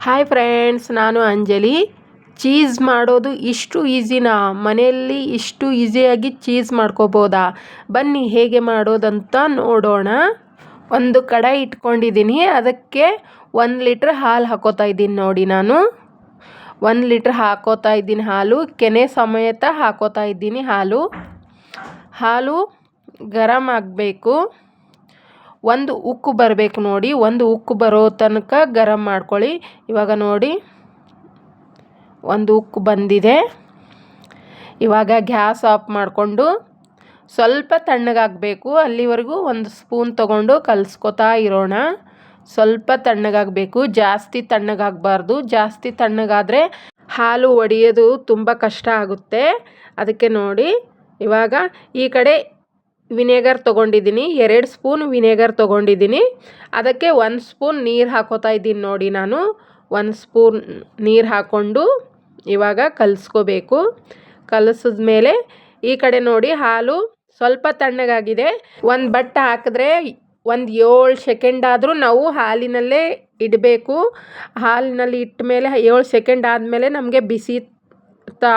Hi friends, ನಾನು Anjali. Cheese ಮಾಡೋದು ಇಷ್ಟು ಈಸಿನಾ? ಮನೆಯಲ್ಲಿ ಇಷ್ಟು ಈಸಿಯಾಗಿ ಚೀಸ್ ಮಾಡ್ಕೋಬೋದಾ? ಬನ್ನಿ ಹೇಗೆ ಮಾಡೋದಂತ ನೋಡೋಣ. ಒಂದು ಕಡಾಯಿ ಇಟ್ಕೊಂಡಿದ್ದೀನಿ. ಅದಕ್ಕೆ 1 ಲೀಟ್ರ್ ಹಾಲು ಹಾಕೋತಾ ಇದ್ದೀನಿ. ನೋಡಿ, ನಾನು 1 ಲೀಟ್ರ್ ಹಾಕೋತಾ ಇದ್ದೀನಿ ಹಾಲು. ಕೆನೆ ಸಮೇತ ಹಾಕೋತಾ ಇದ್ದೀನಿ ಹಾಲು ಗರಂ ಆಗಬೇಕು. ಒಂದು ಉಕ್ಕು ಬರಬೇಕು ನೋಡಿ. ಒಂದು ಉಕ್ಕು ಬರೋ ತನಕ ಗರಂ ಮಾಡ್ಕೊಳ್ಳಿ. ಇವಾಗ ನೋಡಿ, ಒಂದು ಉಕ್ಕು ಬಂದಿದೆ. ಇವಾಗ ಗ್ಯಾಸ್ ಆಫ್ ಮಾಡಿಕೊಂಡು ಸ್ವಲ್ಪ ತಣ್ಣಗಾಗಬೇಕು. ಅಲ್ಲಿವರೆಗೂ 1 ಸ್ಪೂನ್ ತೊಗೊಂಡು ಕಲಿಸ್ಕೊತಾ ಇರೋಣ. ಸ್ವಲ್ಪ ತಣ್ಣಗಾಗಬೇಕು, ಜಾಸ್ತಿ ತಣ್ಣಗಾಗಬಾರ್ದು. ಜಾಸ್ತಿ ತಣ್ಣಗಾದರೆ ಹಾಲು ಒಡೆಯೋದು ತುಂಬ ಕಷ್ಟ ಆಗುತ್ತೆ. ಅದಕ್ಕೆ ನೋಡಿ, ಇವಾಗ ಈ ಕಡೆ ವಿನೆಗರ್ ತೊಗೊಂಡಿದ್ದೀನಿ. 2 ಸ್ಪೂನ್ ವಿನೆಗರ್ ತೊಗೊಂಡಿದ್ದೀನಿ. ಅದಕ್ಕೆ 1 ಸ್ಪೂನ್ ನೀರು ಹಾಕೋತಾ ಇದ್ದೀನಿ ನೋಡಿ. ನಾನು 1 ಸ್ಪೂನ್ ನೀರು ಹಾಕ್ಕೊಂಡು ಇವಾಗ ಕಲಿಸ್ಕೋಬೇಕು. ಕಲಿಸಿದ್ಮೇಲೆ ಈ ಕಡೆ ನೋಡಿ, ಹಾಲು ಸ್ವಲ್ಪ ತಣ್ಣಗಾಗಿದೆ. ಒಂದು ಬಟ್ಟೆ ಹಾಕಿದ್ರೆ ಒಂದು 7 ಸೆಕೆಂಡ್ ಆದರೂ ನಾವು ಹಾಲಿನಲ್ಲೇ ಇಡಬೇಕು. ಹಾಲಿನಲ್ಲಿ ಇಟ್ಟ ಮೇಲೆ 7 ಸೆಕೆಂಡ್ ಆದಮೇಲೆ ನಮಗೆ ಬಿಸಿ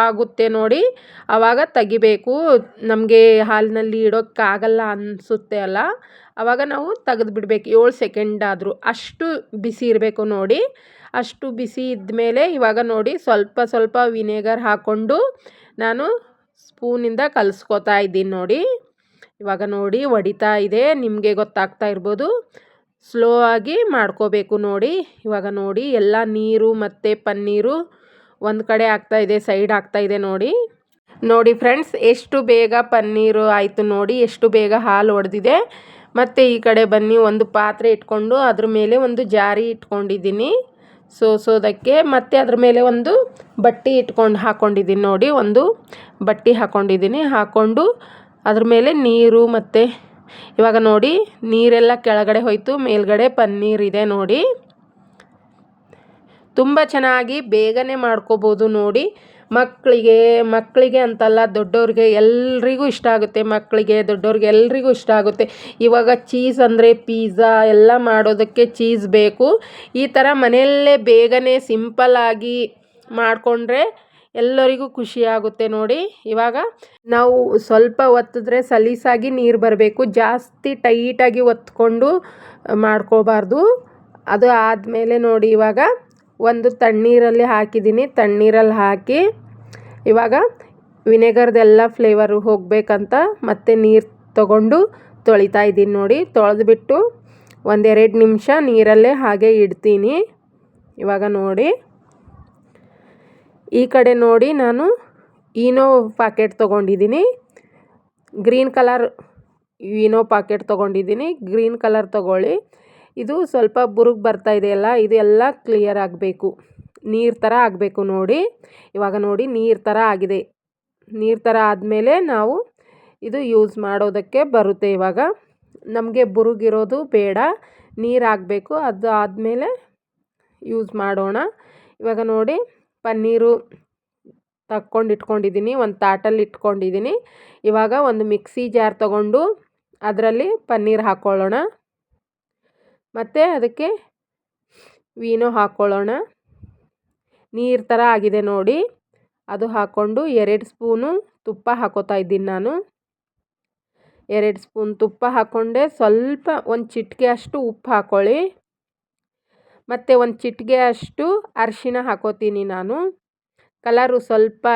ಆಗುತ್ತೆ ನೋಡಿ, ಆವಾಗ ತೆಗಿಬೇಕು. ನಮಗೆ ಹಾಲಿನಲ್ಲಿ ಇಡೋಕ್ಕಾಗಲ್ಲ ಅನಿಸುತ್ತೆ ಅಲ್ಲ, ಆವಾಗ ನಾವು ತೆಗೆದು ಬಿಡಬೇಕು. 7 ಸೆಕೆಂಡ್ ಆದರೂ ಅಷ್ಟು ಬಿಸಿ ಇರಬೇಕು ನೋಡಿ. ಅಷ್ಟು ಬಿಸಿ ಇದ್ಮೇಲೆ ಇವಾಗ ನೋಡಿ, ಸ್ವಲ್ಪ ಸ್ವಲ್ಪ ವಿನೆಗರ್ ಹಾಕ್ಕೊಂಡು ನಾನು ಸ್ಪೂನಿಂದ ಕಲಿಸ್ಕೊತಾ ಇದ್ದೀನಿ ನೋಡಿ. ಇವಾಗ ನೋಡಿ, ಒಡಿತಾ ಇದೆ. ನಿಮಗೆ ಗೊತ್ತಾಗ್ತಾ ಇರ್ಬೋದು. ಸ್ಲೋ ಆಗಿ ಮಾಡ್ಕೋಬೇಕು ನೋಡಿ. ಇವಾಗ ನೋಡಿ, ಎಲ್ಲ ನೀರು ಮತ್ತು ಪನ್ನೀರು ಒಂದು ಕಡೆ ಆಗ್ತಾಯಿದೆ, ಸೈಡ್ ಆಗ್ತಾಯಿದೆ ನೋಡಿ ಫ್ರೆಂಡ್ಸ್, ಎಷ್ಟು ಬೇಗ ಪನ್ನೀರು ಆಯಿತು ನೋಡಿ, ಎಷ್ಟು ಬೇಗ ಹಾಲು ಒಡೆದಿದೆ. ಮತ್ತು ಈ ಕಡೆ ಬನ್ನಿ, ಒಂದು ಪಾತ್ರೆ ಇಟ್ಕೊಂಡು ಅದ್ರ ಮೇಲೆ ಒಂದು ಜಾರಿ ಇಟ್ಕೊಂಡಿದ್ದೀನಿ ಸೋಸೋದಕ್ಕೆ. ಮತ್ತು ಅದ್ರ ಮೇಲೆ ಒಂದು ಬಟ್ಟೆ ಹಾಕ್ಕೊಂಡಿದ್ದೀನಿ ನೋಡಿ. ಒಂದು ಬಟ್ಟೆ ಹಾಕ್ಕೊಂಡು ಅದ್ರ ಮೇಲೆ ನೀರು, ಮತ್ತು ಇವಾಗ ನೋಡಿ, ನೀರೆಲ್ಲ ಕೆಳಗಡೆ ಹೋಯ್ತು, ಮೇಲ್ಗಡೆ ಪನ್ನೀರ್ ಇದೆ ನೋಡಿ. ತುಂಬ ಚೆನ್ನಾಗಿ ಬೇಗನೆ ಮಾಡ್ಕೋಬೋದು ನೋಡಿ. ಮಕ್ಕಳಿಗೆ ಅಂತಲ್ಲ, ದೊಡ್ಡವ್ರಿಗೆ ಎಲ್ರಿಗೂ ಇಷ್ಟ ಆಗುತ್ತೆ. ಮಕ್ಕಳಿಗೆ, ದೊಡ್ಡವ್ರಿಗೆ ಎಲ್ರಿಗೂ ಇಷ್ಟ ಆಗುತ್ತೆ. ಇವಾಗ ಚೀಸ್ ಅಂದರೆ ಪಿಜ್ಜಾ ಎಲ್ಲ ಮಾಡೋದಕ್ಕೆ ಚೀಸ್ ಬೇಕು. ಈ ಥರ ಮನೆಯಲ್ಲೇ ಬೇಗನೆ ಸಿಂಪಲ್ಲಾಗಿ ಮಾಡಿಕೊಂಡ್ರೆ ಎಲ್ಲರಿಗೂ ಖುಷಿಯಾಗುತ್ತೆ ನೋಡಿ. ಇವಾಗ ನಾವು ಸ್ವಲ್ಪ ಒತ್ತಿದ್ರೆ ಸಲೀಸಾಗಿ ನೀರು ಬರಬೇಕು. ಜಾಸ್ತಿ ಟೈಟಾಗಿ ಒತ್ಕೊಂಡು ಮಾಡ್ಕೋಬಾರ್ದು. ಅದು ಆದಮೇಲೆ ನೋಡಿ, ಇವಾಗ ಒಂದು ತಣ್ಣೀರಲ್ಲಿ ಹಾಕಿದ್ದೀನಿ. ತಣ್ಣೀರಲ್ಲಿ ಹಾಕಿ ಇವಾಗ ವಿನೆಗರ್ದೆಲ್ಲ ಫ್ಲೇವರು ಹೋಗಬೇಕಂತ ಮತ್ತೆ ನೀರು ತೊಗೊಂಡು ತೊಳಿತಾ ಇದ್ದೀನಿ ನೋಡಿ. ತೊಳೆದ್ಬಿಟ್ಟು 1-2 ನಿಮಿಷ ನೀರಲ್ಲೇ ಹಾಗೆ ಇಡ್ತೀನಿ. ಇವಾಗ ನೋಡಿ, ಈ ಕಡೆ ನೋಡಿ, ನಾನು ಈನೋ ಪ್ಯಾಕೆಟ್ ತೊಗೊಂಡಿದ್ದೀನಿ. ಗ್ರೀನ್ ಕಲರ್ ಈನೋ ಪ್ಯಾಕೆಟ್ ತೊಗೊಂಡಿದ್ದೀನಿ. ಗ್ರೀನ್ ಕಲರ್ ತೊಗೊಳ್ಳಿ. ಇದು ಸ್ವಲ್ಪ ಬುರುಗು ಬರ್ತಾ ಇದೆಯಲ್ಲ, ಇದು ಎಲ್ಲ ಕ್ಲಿಯರ್ ಆಗಬೇಕು. ನೀರು ಥರ ಆಗಬೇಕು ನೋಡಿ. ಇವಾಗ ನೋಡಿ, ನೀರು ಥರ ಆಗಿದೆ. ನೀರು ಥರ ಆದಮೇಲೆ ನಾವು ಇದು ಯೂಸ್ ಮಾಡೋದಕ್ಕೆ ಬರುತ್ತೆ. ಇವಾಗ ನಮಗೆ ಬುರುಗಿರೋದು ಬೇಡ, ನೀರು ಆಗಬೇಕು. ಅದು ಆದಮೇಲೆ ಯೂಸ್ ಮಾಡೋಣ. ಇವಾಗ ನೋಡಿ, ಪನ್ನೀರು ಇಟ್ಕೊಂಡಿದ್ದೀನಿ. ಒಂದು ತಾಟಲ್ಲಿ ಇಟ್ಕೊಂಡಿದ್ದೀನಿ. ಇವಾಗ ಒಂದು ಮಿಕ್ಸಿ ಜಾರ್ ತೊಗೊಂಡು ಅದರಲ್ಲಿ ಪನ್ನೀರ್ ಹಾಕ್ಕೊಳ್ಳೋಣ. ಮತ್ತು ಅದಕ್ಕೆ ವೀನೋ ಹಾಕ್ಕೊಳ್ಳೋಣ. ನೀರು ಥರ ಆಗಿದೆ ನೋಡಿ. ಅದು ಹಾಕ್ಕೊಂಡು 2 ಸ್ಪೂನು ತುಪ್ಪ ಹಾಕೋತಾ ಇದ್ದೀನಿ ನಾನು. 2 ಸ್ಪೂನ್ ತುಪ್ಪ ಹಾಕ್ಕೊಂಡೆ. ಸ್ವಲ್ಪ ಒಂದು ಚಿಟಿಕೆ ಅಷ್ಟು ಉಪ್ಪು ಹಾಕ್ಕೊಳ್ಳಿ. ಮತ್ತು ಒಂದು ಚಿಟಿಕೆ ಅಷ್ಟು ಅರಿಶಿನ ಹಾಕೋತೀನಿ ನಾನು. ಕಲರು ಸ್ವಲ್ಪ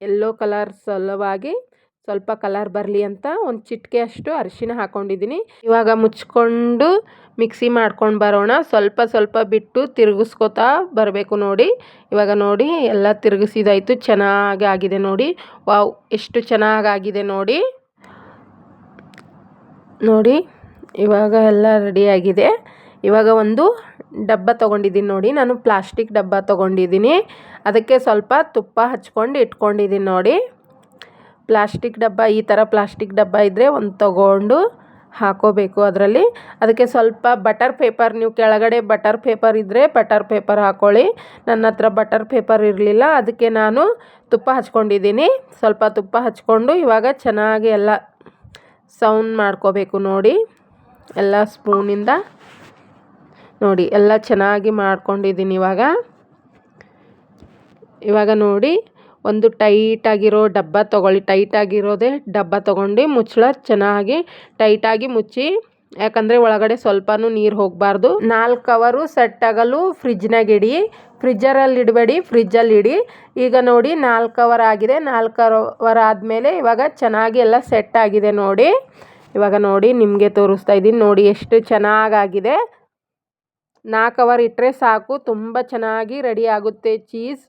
ಯೆಲ್ಲೋ ಕಲರ್ ಸಲುವಾಗಿ, ಸ್ವಲ್ಪ ಕಲರ್ ಬರಲಿ ಅಂತ ಒಂದು ಚಿಟಿಕೆ ಅಷ್ಟು ಅರಿಶಿನ ಹಾಕ್ಕೊಂಡಿದ್ದೀನಿ. ಇವಾಗ ಮುಚ್ಕೊಂಡು ಮಿಕ್ಸಿ ಮಾಡ್ಕೊಂಡು ಬರೋಣ. ಸ್ವಲ್ಪ ಸ್ವಲ್ಪ ಬಿಟ್ಟು ತಿರುಗಿಸ್ಕೊತಾ ಬರಬೇಕು ನೋಡಿ. ಇವಾಗ ನೋಡಿ, ಎಲ್ಲ ತಿರುಗಿಸಿದಾಯಿತು. ಚೆನ್ನಾಗಿ ಆಗಿದೆ ನೋಡಿ. ವಾವ್, ಎಷ್ಟು ಚೆನ್ನಾಗಾಗಿದೆ ನೋಡಿ. ಇವಾಗ ಎಲ್ಲ ರೆಡಿಯಾಗಿದೆ. ಇವಾಗ ಒಂದು ಡಬ್ಬ ತೊಗೊಂಡಿದ್ದೀನಿ ನೋಡಿ. ನಾನು ಪ್ಲಾಸ್ಟಿಕ್ ಡಬ್ಬ ತೊಗೊಂಡಿದ್ದೀನಿ. ಅದಕ್ಕೆ ಸ್ವಲ್ಪ ತುಪ್ಪ ಹಚ್ಕೊಂಡು ಇಟ್ಕೊಂಡಿದ್ದೀನಿ ನೋಡಿ. ಪ್ಲಾಸ್ಟಿಕ್ ಡಬ್ಬ, ಈ ಥರ ಪ್ಲಾಸ್ಟಿಕ್ ಡಬ್ಬ ಇದ್ದರೆ ಒಂದು ತೊಗೊಂಡು ಹಾಕೋಬೇಕು ಅದರಲ್ಲಿ. ಅದಕ್ಕೆ ಸ್ವಲ್ಪ ಬಟರ್ ಪೇಪರ್, ನೀವು ಕೆಳಗಡೆ ಬಟರ್ ಪೇಪರ್ ಇದ್ದರೆ ಬಟರ್ ಪೇಪರ್ ಹಾಕ್ಕೊಳ್ಳಿ. ನನ್ನ ಹತ್ರ ಬಟರ್ ಪೇಪರ್ ಇರಲಿಲ್ಲ, ಅದಕ್ಕೆ ನಾನು ತುಪ್ಪ ಹಚ್ಕೊಂಡಿದ್ದೀನಿ. ಸ್ವಲ್ಪ ತುಪ್ಪ ಹಚ್ಕೊಂಡು ಇವಾಗ ಚೆನ್ನಾಗಿ ಎಲ್ಲ ಸೌಂಡ್ ಮಾಡ್ಕೋಬೇಕು ನೋಡಿ. ಎಲ್ಲ ಸ್ಪೂನಿಂದ ನೋಡಿ, ಎಲ್ಲ ಚೆನ್ನಾಗಿ ಮಾಡ್ಕೊಂಡಿದ್ದೀನಿ. ಇವಾಗ ಇವಾಗ ನೋಡಿ ಒಂದು ಟೈಟಾಗಿರೋ ಡಬ್ಬ ತೊಗೊಳ್ಳಿ. ಟೈಟಾಗಿರೋದೇ ಡಬ್ಬ ತೊಗೊಂಡು ಮುಚ್ಚಳ ಚೆನ್ನಾಗಿ ಟೈಟಾಗಿ ಮುಚ್ಚಿ, ಯಾಕಂದರೆ ಒಳಗಡೆ ಸ್ವಲ್ಪನೂ ನೀರು ಹೋಗಬಾರ್ದು. 4 ಅವರು ಸೆಟ್ ಆಗಲು ಫ್ರಿಜ್ನಾಗ ಇಡಿ. ಫ್ರಿಜ್ಜರಲ್ಲಿ ಇಡಬೇಡಿ, ಫ್ರಿಜ್ಜಲ್ಲಿ ಇಡಿ. ಈಗ ನೋಡಿ 4 ಅವರ್ ಆಗಿದೆ. 4 ಅವರ್ ಆದಮೇಲೆ ಇವಾಗ ಚೆನ್ನಾಗಿ ಎಲ್ಲ ಸೆಟ್ ಆಗಿದೆ ನೋಡಿ. ಇವಾಗ ನೋಡಿ ನಿಮಗೆ ತೋರಿಸ್ತಾ ಇದ್ದೀನಿ ನೋಡಿ ಎಷ್ಟು ಚೆನ್ನಾಗಾಗಿದೆ. 4 ಅವರ್ ಇಟ್ಟರೆ ಸಾಕು, ತುಂಬ ಚೆನ್ನಾಗಿ ರೆಡಿ ಆಗುತ್ತೆ ಚೀಸ್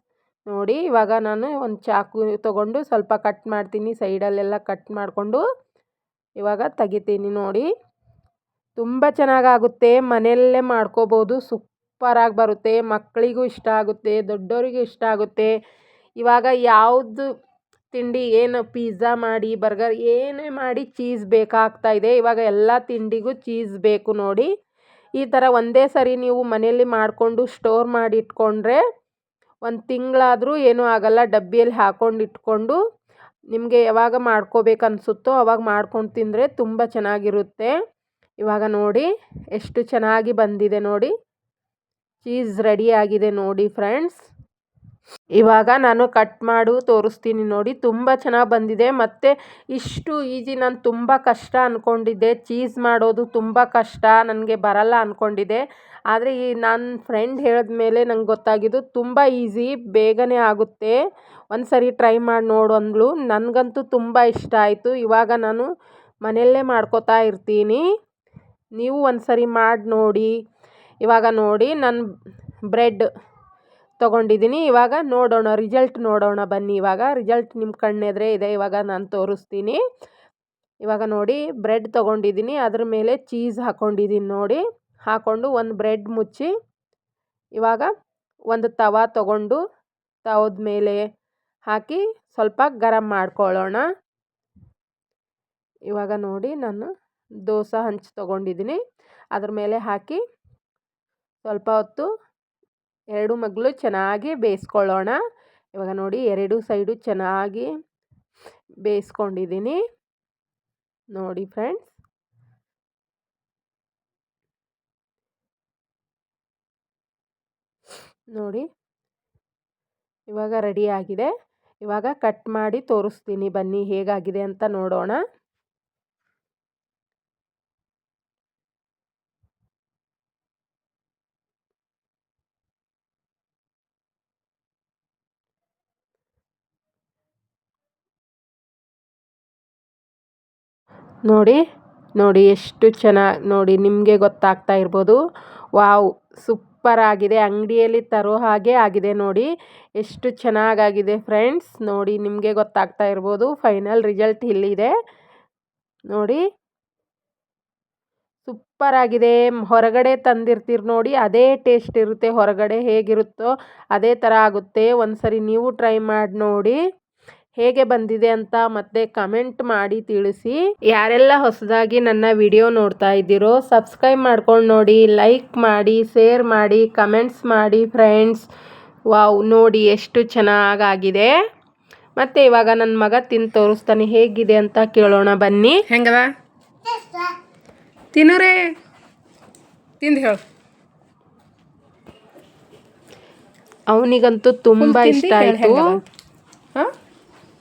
ನೋಡಿ. ಇವಾಗ ನಾನು ಒಂದು ಚಾಕು ತೊಗೊಂಡು ಸ್ವಲ್ಪ ಕಟ್ ಮಾಡ್ತೀನಿ, ಸೈಡಲ್ಲೆಲ್ಲ ಕಟ್ ಮಾಡಿಕೊಂಡು ಇವಾಗ ತೆಗಿತೀನಿ ನೋಡಿ. ತುಂಬ ಚೆನ್ನಾಗಾಗುತ್ತೆ, ಮನೆಯಲ್ಲೇ ಮಾಡ್ಕೋಬೋದು, ಸೂಪರಾಗಿ ಬರುತ್ತೆ. ಮಕ್ಕಳಿಗೂ ಇಷ್ಟ ಆಗುತ್ತೆ, ದೊಡ್ಡವರಿಗೂ ಇಷ್ಟ ಆಗುತ್ತೆ. ಇವಾಗ ಯಾವುದು ತಿಂಡಿ ಏನು ಪಿಜ್ಜಾ ಮಾಡಿ ಬರ್ಗರ್ ಏನೇ ಮಾಡಿ ಚೀಸ್ ಬೇಕಾಗ್ತಾ ಇದೆ. ಇವಾಗ ಎಲ್ಲ ತಿಂಡಿಗೂ ಚೀಸ್ ಬೇಕು ನೋಡಿ. ಈ ಥರ ಒಂದೇ ಸರಿ ನೀವು ಮನೆಯಲ್ಲಿ ಮಾಡಿಕೊಂಡು ಸ್ಟೋರ್ ಮಾಡಿ ಇಟ್ಕೊಂಡ್ರೆ 1 ತಿಂಗಳಾದರೂ ಏನೂ ಆಗಲ್ಲ. ಡಬ್ಬಿಯಲ್ಲಿ ಹಾಕ್ಕೊಂಡು ಇಟ್ಕೊಂಡು ನಿಮಗೆ ಯಾವಾಗ ಮಾಡ್ಕೋಬೇಕನ್ಸುತ್ತೋ ಅವಾಗ ಮಾಡ್ಕೊಂಡು ತಿಂದರೆ ತುಂಬ ಚೆನ್ನಾಗಿರುತ್ತೆ. ಇವಾಗ ನೋಡಿ ಎಷ್ಟು ಚೆನ್ನಾಗಿ ಬಂದಿದೆ ನೋಡಿ, ಚೀಸ್ ರೆಡಿಯಾಗಿದೆ ನೋಡಿ ಫ್ರೆಂಡ್ಸ್. ಇವಾಗ ನಾನು ಕಟ್ ಮಾಡು ತೋರಿಸ್ತೀನಿ ನೋಡಿ. ತುಂಬ ಚೆನ್ನಾಗಿ ಬಂದಿದೆ. ಮತ್ತು ಇಷ್ಟು ಈಸಿ, ನಾನು ತುಂಬ ಕಷ್ಟ ಅಂದ್ಕೊಂಡಿದ್ದೆ, ಚೀಸ್ ಮಾಡೋದು ತುಂಬ ಕಷ್ಟ, ನನಗೆ ಬರಲ್ಲ ಅಂದ್ಕೊಂಡಿದ್ದೆ. ಆದರೆ ಈ ನನ್ನ ಫ್ರೆಂಡ್ ಹೇಳಿದ ಮೇಲೆ ನಂಗೆ ಗೊತ್ತಾಗಿದ್ದು ತುಂಬ ಈಸಿ, ಬೇಗನೆ ಆಗುತ್ತೆ. ಒಂದು ಸರಿ ಟ್ರೈ ಮಾಡಿ ನೋಡು ಅಂದ್ಳು. ನನಗಂತೂ ತುಂಬ ಇಷ್ಟ ಆಯಿತು. ಇವಾಗ ನಾನು ಮನೆಯಲ್ಲೇ ಮಾಡ್ಕೋತಾ ಇರ್ತೀನಿ, ನೀವು ಒಂದು ಸರಿ ಮಾಡಿ ನೋಡಿ. ಇವಾಗ ನೋಡಿ ನಾನು ಬ್ರೆಡ್ ತೊಗೊಂಡಿದ್ದೀನಿ. ಇವಾಗ ನೋಡೋಣ, ರಿಸಲ್ಟ್ ನೋಡೋಣ ಬನ್ನಿ. ಇವಾಗ ರಿಸಲ್ಟ್ ನಿಮ್ಮ ಕಣ್ಣೆದುರೇ ಇದೆ, ಇವಾಗ ನಾನು ತೋರಿಸ್ತೀನಿ. ಇವಾಗ ನೋಡಿ ಬ್ರೆಡ್ ತೊಗೊಂಡಿದ್ದೀನಿ, ಅದ್ರ ಮೇಲೆ ಚೀಸ್ ಹಾಕ್ಕೊಂಡಿದ್ದೀನಿ ನೋಡಿ. ಹಾಕ್ಕೊಂಡು ಒಂದು ಬ್ರೆಡ್ ಮುಚ್ಚಿ ಇವಾಗ ಒಂದು ತವಾ ತೊಗೊಂಡು ತವದ ಮೇಲೆ ಹಾಕಿ ಸ್ವಲ್ಪ ಗರಂ ಮಾಡ್ಕೊಳ್ಳೋಣ. ಇವಾಗ ನೋಡಿ ನಾನು ದೋಸೆ ಹಂಚು ತೊಗೊಂಡಿದ್ದೀನಿ, ಅದ್ರ ಮೇಲೆ ಹಾಕಿ ಸ್ವಲ್ಪ ಹೊತ್ತು 2 ಮಗ್ಲು ಚೆನ್ನಾಗಿ ಬೇಯಿಸ್ಕೊಳ್ಳೋಣ. ಇವಾಗ ನೋಡಿ 2 ಸೈಡು ಚೆನ್ನಾಗಿ ಬೇಯಿಸ್ಕೊಂಡಿದ್ದೀನಿ ನೋಡಿ ಫ್ರೆಂಡ್ಸ್. ನೋಡಿ ಇವಾಗ ರೆಡಿಯಾಗಿದೆ. ಇವಾಗ ಕಟ್ ಮಾಡಿ ತೋರಿಸ್ತೀನಿ ಬನ್ನಿ ಹೇಗಾಗಿದೆ ಅಂತ ನೋಡೋಣ. ನೋಡಿ ನೋಡಿ ಎಷ್ಟು ಚೆನ್ನಾಗಿ ನೋಡಿ, ನಿಮಗೆ ಗೊತ್ತಾಗ್ತಾ ಇರ್ಬೋದು. ವಾವ್, ಸೂಪರ್ ಆಗಿದೆ, ಅಂಗಡಿಯಲ್ಲಿ ತರೋ ಹಾಗೆ ಆಗಿದೆ ನೋಡಿ. ಎಷ್ಟು ಚೆನ್ನಾಗಾಗಿದೆ ಫ್ರೆಂಡ್ಸ್ ನೋಡಿ, ನಿಮಗೆ ಗೊತ್ತಾಗ್ತಾ ಇರ್ಬೋದು. ಫೈನಲ್ ರಿಸಲ್ಟ್ ಇಲ್ಲಿದೆ ನೋಡಿ, ಸೂಪರ್ ಆಗಿದೆ. ಹೊರಗಡೆ ತಂದಿರ್ತೀರಿ ನೋಡಿ, ಅದೇ ಟೇಸ್ಟ್ ಇರುತ್ತೆ. ಹೊರಗಡೆ ಹೇಗಿರುತ್ತೋ ಅದೇ ಥರ ಆಗುತ್ತೆ. ಒಂದು ಸರಿ ನೀವು ಟ್ರೈ ಮಾಡಿ ನೋಡಿ ಹೇಗೆ ಬಂದಿದೆ ಅಂತ ಮತ್ತೆ ಕಮೆಂಟ್ ಮಾಡಿ ತಿಳಿಸಿ. ಯಾರೆಲ್ಲ ಹೊಸದಾಗಿ ನನ್ನ ವಿಡಿಯೋ ನೋಡ್ತಾ ಇದ್ದೀರೋ ಸಬ್ಸ್ಕ್ರೈಬ್ ಮಾಡ್ಕೊಂಡು ನೋಡಿ, ಲೈಕ್ ಮಾಡಿ, ಶೇರ್ ಮಾಡಿ, ಕಮೆಂಟ್ಸ್ ಮಾಡಿ ಫ್ರೆಂಡ್ಸ್. ವಾವ್, ನೋಡಿ ಎಷ್ಟು ಚೆನ್ನಾಗಾಗಿದೆ. ಮತ್ತು ಇವಾಗ ನನ್ನ ಮಗ ತಿಂದು ತೋರಿಸ್ತಾನೆ ಹೇಗಿದೆ ಅಂತ ಕೇಳೋಣ ಬನ್ನಿ. ಹೆಂಗದ ತಿನ್ನೋರೇ, ತಿಂದು ಹೇಳು. ಅವನಿಗಂತೂ ತುಂಬ ಇಷ್ಟ ಆಯಿತು,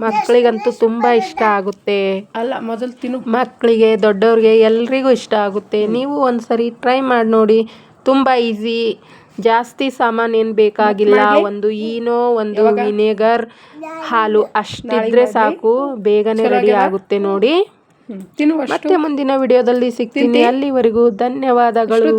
ಮಕ್ಕಳಿಗಂತೂ ತುಂಬ ಇಷ್ಟ ಆಗುತ್ತೆ. ಅಲ್ಲ ಮೊದಲು ತಿನ್ನು, ಮಕ್ಕಳಿಗೆ ದೊಡ್ಡವ್ರಿಗೆ ಎಲ್ರಿಗೂ ಇಷ್ಟ ಆಗುತ್ತೆ. ನೀವು ಒಂದು ಸರಿ ಟ್ರೈ ಮಾಡಿ ನೋಡಿ, ತುಂಬ ಈಸಿ, ಜಾಸ್ತಿ ಸಾಮಾನು ಏನು ಬೇಕಾಗಿಲ್ಲ. ಒಂದು ಈನೋ, ಒಂದು ವಿನೆಗರ್, ಹಾಲು ಅಷ್ಟಿದ್ರೆ ಸಾಕು, ಬೇಗನೆ ರೆಡಿ ಆಗುತ್ತೆ ನೋಡಿ. ಮತ್ತೆ ಮುಂದಿನ ವಿಡಿಯೋದಲ್ಲಿ ಸಿಗ್ತೀನಿ. ಅಲ್ಲಿವರೆಗೂ ಧನ್ಯವಾದಗಳು.